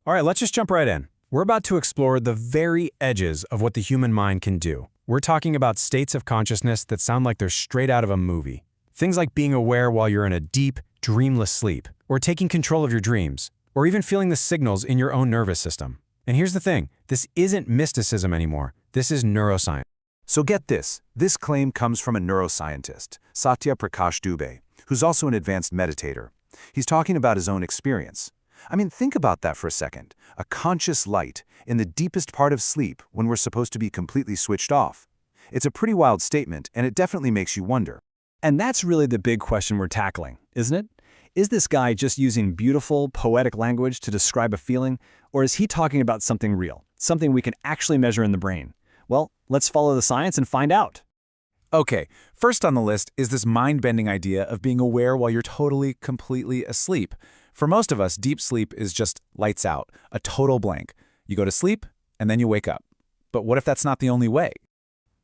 All right, let's just jump right in. We're about to explore the very edges of what the human mind can do. We're talking about states of consciousness that sound like they're straight out of a movie. Things like being aware while you're in a deep, dreamless sleep, or taking control of your dreams, or even feeling the signals in your own nervous system. And here's the thing, this isn't mysticism anymore. This is neuroscience. So get this. This claim comes from a neuroscientist, SATYA PRAKASH DUBEY, who's also an advanced meditator. He's talking about his own experience. I mean, think about that for a second. A conscious light in the deepest part of sleep when we're supposed to be completely switched off. It's a pretty wild statement, and it definitely makes you wonder. And that's really the big question we're tackling, isn't it? Is this guy just using beautiful, poetic language to describe a feeling, or is he talking about something real, something we can actually measure in the brain? Well, let's follow the science and find out. Okay, first on the list is this mind-bending idea of being aware while you're totally, completely asleep. For most of us, deep sleep is just lights out, a total blank. You go to sleep, and then you wake up. But what if that's not the only way?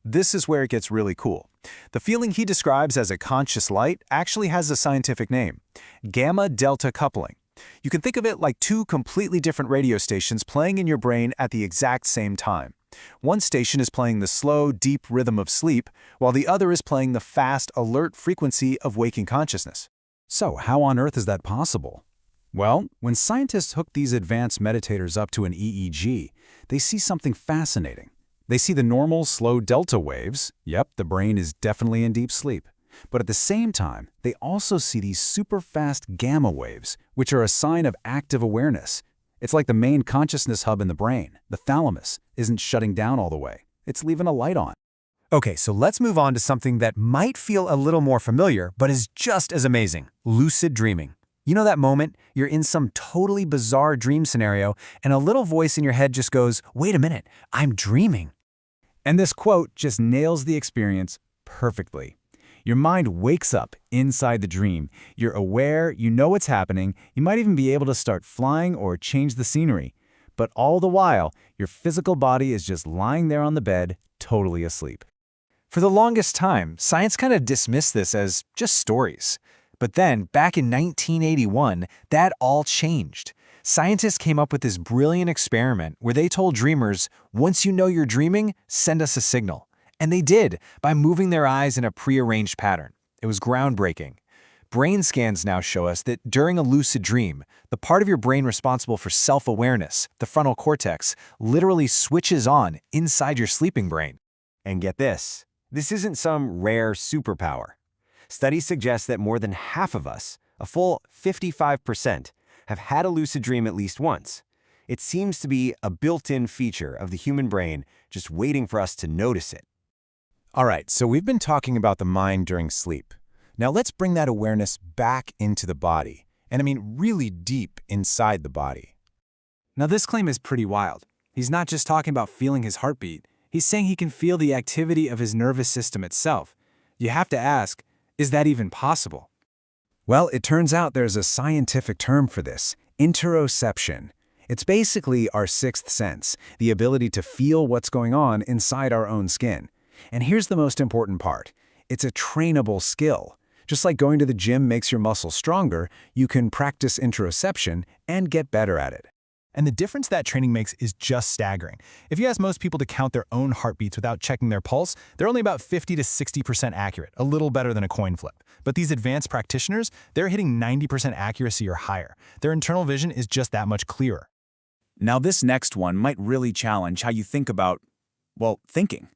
This is where it gets really cool. The feeling he describes as a conscious light actually has a scientific name: gamma-delta coupling. You can think of it like two completely different radio stations playing in your brain at the exact same time. One station is playing the slow, deep rhythm of sleep, while the other is playing the fast, alert frequency of waking consciousness. So how on earth is that possible? Well, when scientists hook these advanced meditators up to an EEG, they see something fascinating. They see the normal, slow delta waves. Yep, the brain is definitely in deep sleep. But at the same time, they also see these super fast gamma waves, which are a sign of active awareness. It's like the main consciousness hub in the brain, the thalamus, isn't shutting down all the way. It's leaving a light on. Okay, so let's move on to something that might feel a little more familiar, but is just as amazing: lucid dreaming. You know that moment you're in some totally bizarre dream scenario and a little voice in your head just goes, "Wait a minute, I'm dreaming." And this quote just nails the experience perfectly. Your mind wakes up inside the dream. You're aware, you know what's happening, you might even be able to start flying or change the scenery. But all the while, your physical body is just lying there on the bed, totally asleep. For the longest time, science kind of dismissed this as just stories. But then, back in 1981, that all changed. Scientists came up with this brilliant experiment where they told dreamers, once you know you're dreaming, send us a signal. And they did, by moving their eyes in a prearranged pattern. It was groundbreaking. Brain scans now show us that during a lucid dream, the part of your brain responsible for self-awareness, the frontal cortex, literally switches on inside your sleeping brain. And get this isn't some rare superpower. Studies suggest that more than half of us, a full 55%, have had a lucid dream at least once. It seems to be a built-in feature of the human brain, just waiting for us to notice it. All right, so we've been talking about the mind during sleep. Now let's bring that awareness back into the body, and I mean really deep inside the body. Now this claim is pretty wild. He's not just talking about feeling his heartbeat. He's saying he can feel the activity of his nervous system itself. You have to ask, is that even possible? Well, it turns out there's a scientific term for this: interoception. It's basically our sixth sense, the ability to feel what's going on inside our own skin. And here's the most important part: it's a trainable skill. Just like going to the gym makes your muscles stronger, you can practice interoception and get better at it. And the difference that training makes is just staggering. If you ask most people to count their own heartbeats without checking their pulse, they're only about 50 to 60% accurate, a little better than a coin flip. But these advanced practitioners, they're hitting 90% accuracy or higher. Their internal vision is just that much clearer. Now this next one might really challenge how you think about, well, thinking.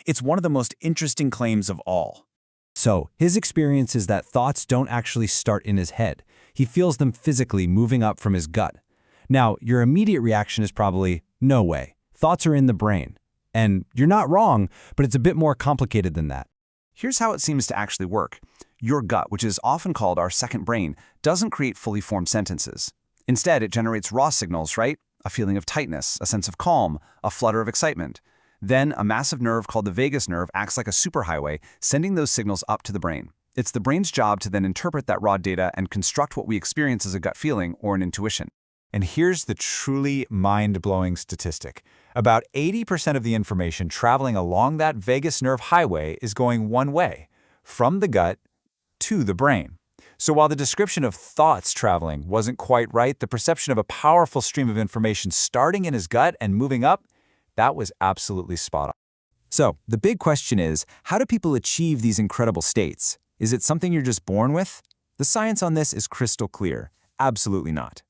It's one of the most interesting claims of all. So, his experience is that thoughts don't actually start in his head. He feels them physically moving up from his gut. Now, your immediate reaction is probably, no way. Thoughts are in the brain. And you're not wrong, but it's a bit more complicated than that. Here's how it seems to actually work. Your gut, which is often called our second brain, doesn't create fully formed sentences. Instead, it generates raw signals, right? A feeling of tightness, a sense of calm, a flutter of excitement. Then, a massive nerve called the vagus nerve acts like a superhighway, sending those signals up to the brain. It's the brain's job to then interpret that raw data and construct what we experience as a gut feeling or an intuition. And here's the truly mind-blowing statistic. About 80% of the information traveling along that vagus nerve highway is going one way, from the gut to the brain. So while the description of thoughts traveling wasn't quite right, the perception of a powerful stream of information starting in his gut and moving up, that was absolutely spot on. So, the big question is, how do people achieve these incredible states? Is it something you're just born with? The science on this is crystal clear. Absolutely not.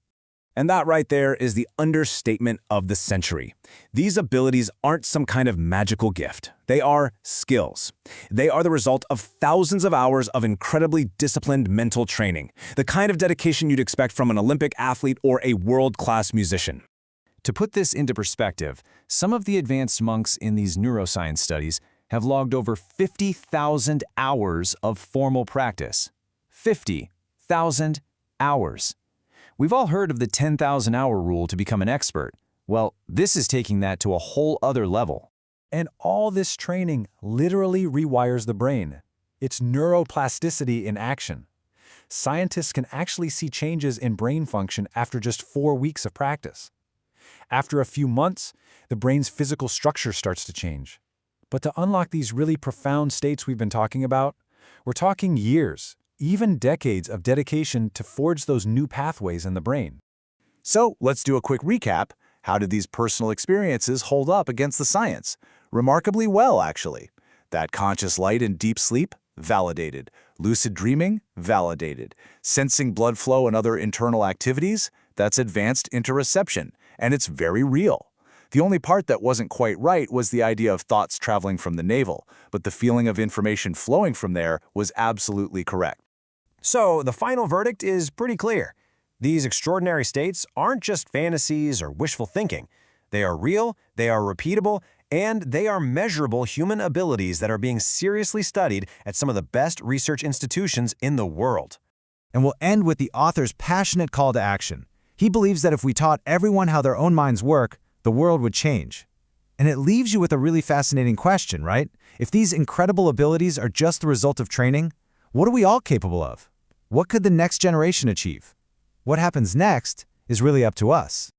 And that right there is the understatement of the century. These abilities aren't some kind of magical gift. They are skills. They are the result of thousands of hours of incredibly disciplined mental training, the kind of dedication you'd expect from an Olympic athlete or a world-class musician. To put this into perspective, some of the advanced monks in these neuroscience studies have logged over 50,000 hours of formal practice. 50,000 hours. We've all heard of the 10,000-hour rule to become an expert. Well, this is taking that to a whole other level. And all this training literally rewires the brain. It's neuroplasticity in action. Scientists can actually see changes in brain function after just 4 weeks of practice. After a few months, the brain's physical structure starts to change. But to unlock these really profound states we've been talking about, we're talking years, even decades of dedication to forge those new pathways in the brain. So, let's do a quick recap. How did these personal experiences hold up against the science? Remarkably well, actually. That conscious light in deep sleep? Validated. Lucid dreaming? Validated. Sensing blood flow and other internal activities? That's advanced interoception, and it's very real. The only part that wasn't quite right was the idea of thoughts traveling from the navel, but the feeling of information flowing from there was absolutely correct. So, the final verdict is pretty clear. These extraordinary states aren't just fantasies or wishful thinking. They are real, they are repeatable, and they are measurable human abilities that are being seriously studied at some of the best research institutions in the world. And we'll end with the author's passionate call to action. He believes that if we taught everyone how their own minds work, the world would change. And it leaves you with a really fascinating question, right? If these incredible abilities are just the result of training, what are we all capable of? What could the next generation achieve? What happens next is really up to us.